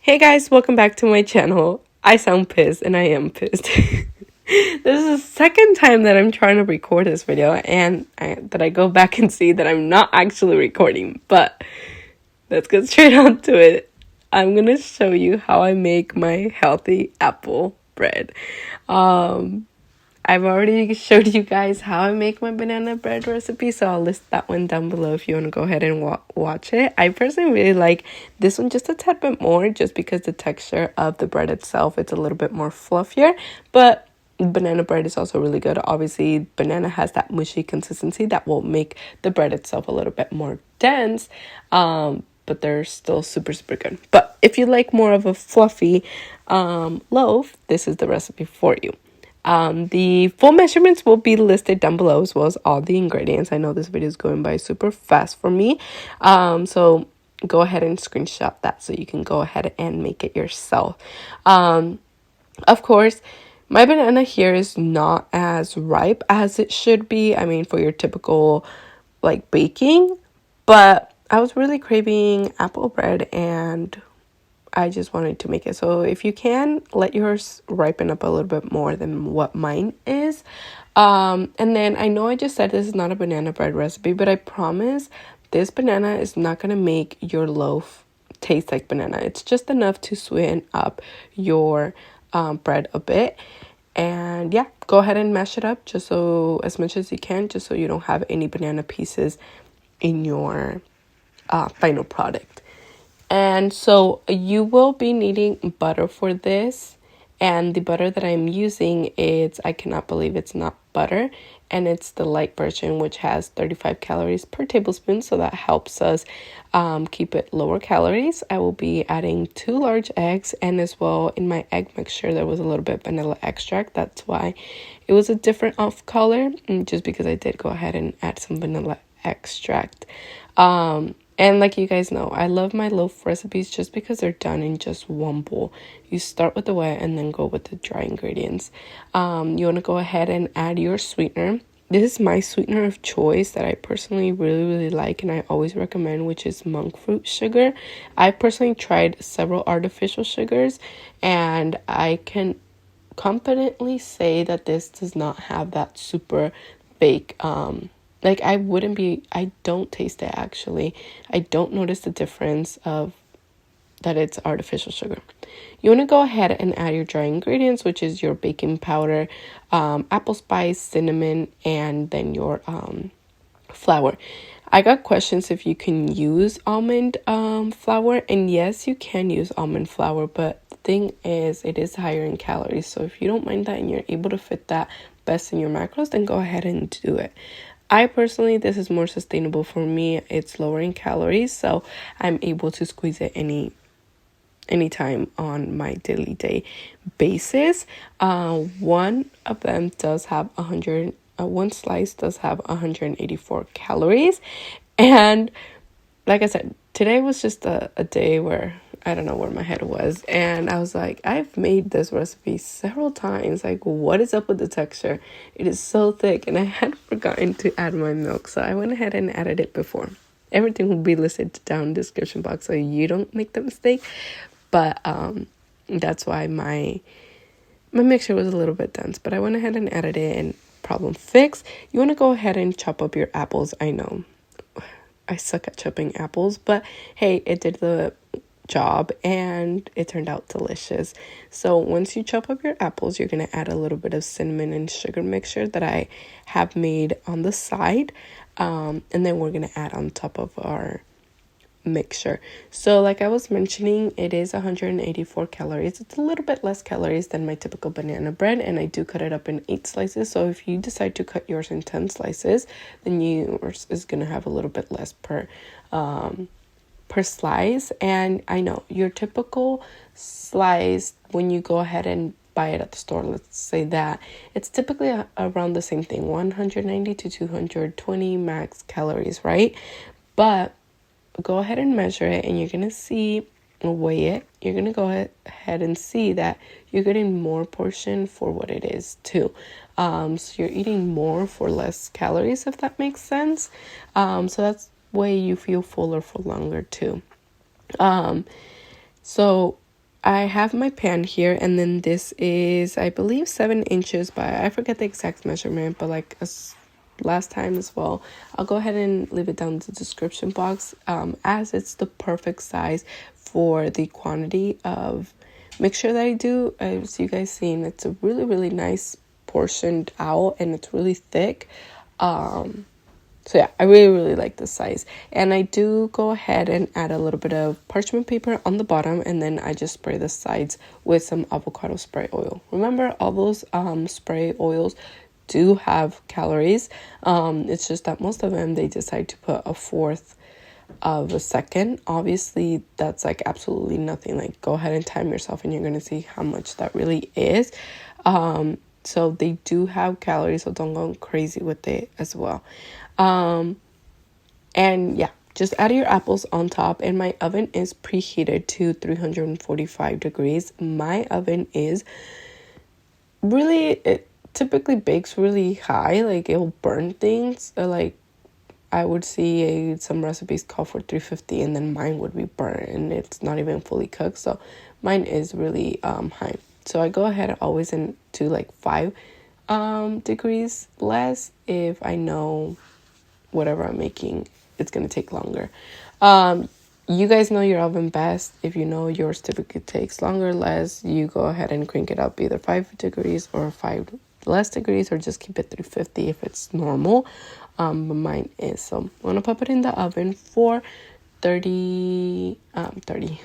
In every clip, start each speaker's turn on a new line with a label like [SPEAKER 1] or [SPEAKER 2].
[SPEAKER 1] Hey guys, welcome back to my channel. I sound pissed and I am pissed. This is the second time that I'm trying to record this video and I go back and see that I'm not actually recording, but let's get straight on to it. I'm going to show you how I make my healthy apple bread. I've already showed you guys how I make my banana bread recipe, so I'll list that one down below if you want to go ahead and watch it. I personally really like this one just a tad bit more, just because the texture of the bread itself, it's a little bit more fluffier, but banana bread is also really good. Obviously, banana has that mushy consistency that will make the bread itself a little bit more dense, but they're still super good. But if you like more of a fluffy loaf, this is the recipe for you. The full measurements will be listed down below, as well as all the ingredients. I know this video is going by super fast for me, so go ahead and screenshot that so you can go ahead and make it yourself. Of course, my banana here is not as ripe as it should be. I mean, for your typical like baking, but I was really craving apple bread and I just wanted to make it. So if you can, let yours ripen up a little bit more than what mine is. And then I know I just said this is not a banana bread recipe, but I promise this banana is not going to make your loaf taste like banana. It's just enough to sweeten up your bread a bit. And yeah, go ahead and mash it up just so as much as you can, just so you don't have any banana pieces in your final product. And so you will be needing butter for this, and the butter that I'm using, I cannot believe it's not butter, and it's the light version, which has 35 calories per tablespoon, so that helps us keep it lower calories. I will be adding 2 large eggs, and as well in my egg mixture there was a little bit of vanilla extract. That's why it was a different off color, just because I did go ahead and add some vanilla extract. And like you guys know, I love my loaf recipes just because they're done in just one bowl. You start with the wet and then go with the dry ingredients. You want to go ahead and add your sweetener. This is my sweetener of choice that I personally really like and I always recommend, which is monkfruit sugar. I personally tried several artificial sugars and I can confidently say that this does not have that super fake like I don't taste it actually. I don't notice the difference of that it's artificial sugar. You want to go ahead and add your dry ingredients, which is your baking powder, apple spice, cinnamon, and then your flour. I got questions if you can use almond flour, and yes, you can use almond flour, but the thing is, it is higher in calories. So if you don't mind that and you're able to fit that best in your macros, then go ahead and do it. I personally, this is more sustainable for me. It's lower in calories, so I'm able to squeeze it anytime on my daily day basis. One of them does have one slice does have 184 calories, and like I said, today was just a day where I don't know where my head was, and I was like, I've made this recipe several times. Like, what is up with the texture? It is so thick, and I had forgotten to add my milk, so I went ahead and added it before. Everything will be listed down in the description box so you don't make the mistake. But that's why my mixture was a little bit dense, but I went ahead and added it, and problem fixed. You want to go ahead and chop up your apples. I know I suck at chopping apples, but hey, it did the job and it turned out delicious. So once you chop up your apples, you're going to add a little bit of cinnamon and sugar mixture that I have made on the side, and then we're going to add on top of our mixture. So like I was mentioning, it is 184 calories. It's a little bit less calories than my typical banana bread, and I do cut it up in 8 slices. So if you decide to cut yours in 10 slices, then yours is going to have a little bit less per slice. And I know your typical slice, when you go ahead and buy it at the store, let's say that it's typically around the same thing, 190 to 220 max calories, right? But go ahead and measure it, and you're gonna see, weigh it. You're gonna go ahead and see that you're getting more portion for what it is too. So you're eating more for less calories, if that makes sense. So that's way you feel fuller for longer too. So I have my pan here, and then this is, I believe, 7 inches by, I forget the exact measurement, but like as last time as well. I'll go ahead and leave it down in the description box, as it's the perfect size for the quantity of mixture that I do. As you guys seen, it's a really, really nice portioned out, and it's really thick. So yeah, I really, really like this size. And I do go ahead and add a little bit of parchment paper on the bottom, and then I just spray the sides with some avocado spray oil. Remember, all those spray oils do have calories. It's just that most of them, they decide to put 1/4 of a second. Obviously, that's like absolutely nothing. Like, go ahead and time yourself, and you're going to see how much that really is. So they do have calories, so don't go crazy with it as well. And yeah, just add your apples on top, and my oven is preheated to 345 degrees. My oven is really, it typically bakes really high, like it'll burn things. Like I would see some recipes call for 350, and then mine would be burnt and it's not even fully cooked. So mine is really high. So I go ahead always into like 5 degrees less if I know whatever I'm making, it's going to take longer. You guys know your oven best. If you know yours typically takes longer, less, you go ahead and crank it up either 5 degrees or 5 less degrees, or just keep it 350 if it's normal. But mine is. So I'm going to pop it in the oven for 30,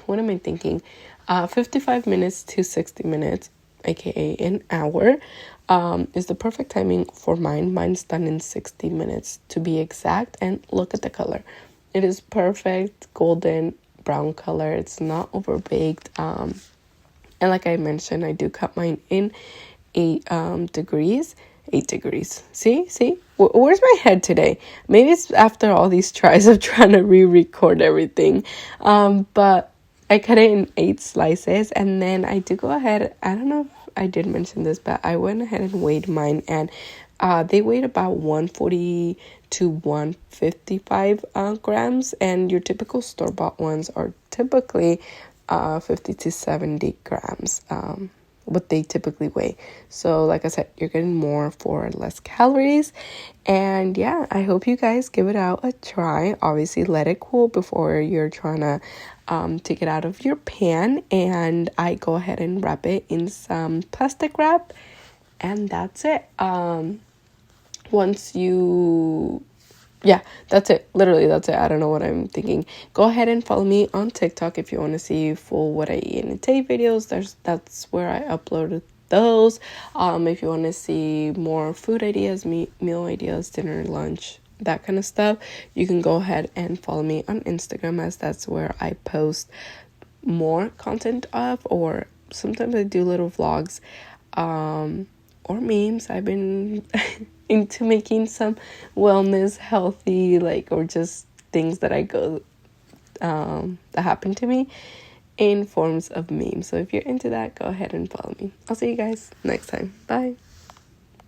[SPEAKER 1] what am I thinking? 55 minutes to 60 minutes, aka an hour, is the perfect timing for mine. Mine's done in 60 minutes to be exact, and look at the color. It is perfect golden brown color. It's not overbaked. And like I mentioned, I do cut mine in 8 degrees. 8 degrees. See? Where's my head today? Maybe it's after all these tries of trying to re-record everything. But I cut it in 8 slices, and then I do go ahead. I don't know if I did mention this, but I went ahead and weighed mine, and they weighed about 140 to 155 grams, and your typical store-bought ones are typically 50 to 70 grams. What they typically weigh. So like I said, you're getting more for less calories. And yeah, I hope you guys give it out a try. Obviously, let it cool before you're trying to take it out of your pan. And I go ahead and wrap it in some plastic wrap, and that's it. Yeah, that's it. Literally, that's it. I don't know what I'm thinking. Go ahead and follow me on TikTok if you want to see full what I eat in a day videos. That's where I uploaded those. If you want to see more food ideas, meal ideas, dinner, lunch, that kind of stuff, you can go ahead and follow me on Instagram, as that's where I post more content of, or sometimes I do little vlogs, or memes. I've been into making some wellness, healthy, or just things that I go, that happen to me in forms of memes. So if you're into that, go ahead and follow me. I'll see you guys next time. Bye.